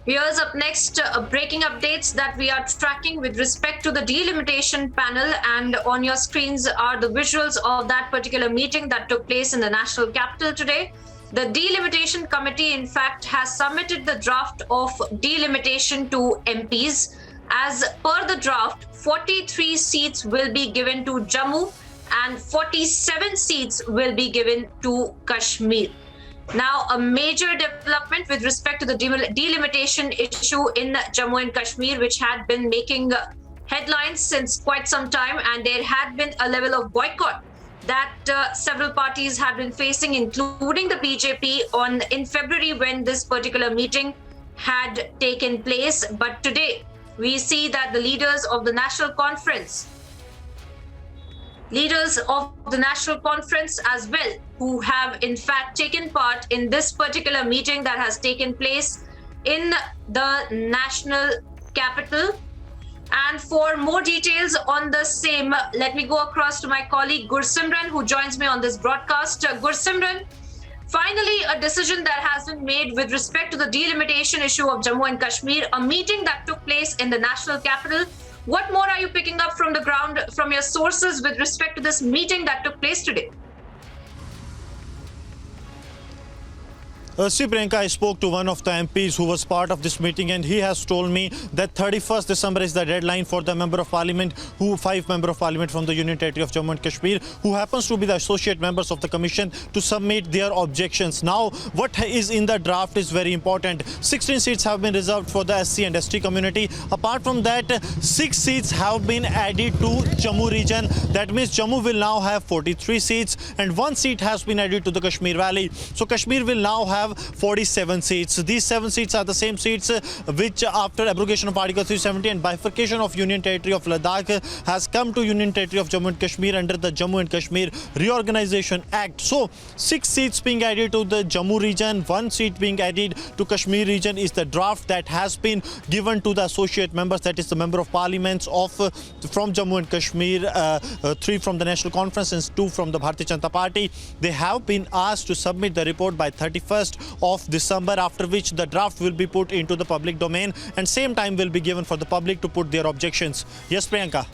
Here's up next breaking updates that we are tracking with respect to the delimitation panel. And on your screens are the visuals of that particular meeting that took place in the national capital today. The delimitation committee, in fact, has submitted the draft of delimitation to MPs. As per the draft, 43 seats will be given to Jammu and 47 seats will be given to Kashmir. Now, a major development with respect to the delimitation issue in Jammu and Kashmir, which had been making headlines since quite some time, and there had been a level of boycott that several parties had been facing, including the BJP, in February when this particular meeting had taken place. But today, we see that the leaders of the National Conference as well, who have in fact taken part in this particular meeting that has taken place in the national capital. And for more details on the same, let me go across to my colleague Gursimran, who joins me on this broadcast. Gursimran, finally a decision that has been made with respect to the delimitation issue of Jammu and Kashmir, a meeting that took place in the national capital. What more are you picking up from the ground, from your sources, with respect to this meeting that took place today? See, Priyanka, I spoke to one of the MPs who was part of this meeting, and he has told me that 31st December is the deadline for the Member of Parliament, five Member of Parliament from the Union Territory of Jammu and Kashmir, who happens to be the associate members of the Commission, to submit their objections. Now, what is in the draft is very important. 16 seats have been reserved for the SC and ST community. Apart from that, 6 seats have been added to Jammu region. That means Jammu will now have 43 seats, and 1 seat has been added to the Kashmir Valley. So Kashmir will now have 47 seats. These 7 seats are the same seats which, after abrogation of Article 370 and bifurcation of Union Territory of Ladakh, has come to Union Territory of Jammu and Kashmir under the Jammu and Kashmir Reorganization Act. So 6 seats being added to the Jammu region, 1 seat being added to Kashmir region is the draft that has been given to the associate members, that is the Member of Parliaments from Jammu and Kashmir, 3 from the National Conference and 2 from the Bharatiya Janata Party. They have been asked to submit the report by 31st of December, after which the draft will be put into the public domain, and same time will be given for the public to put their objections. Yes, Priyanka.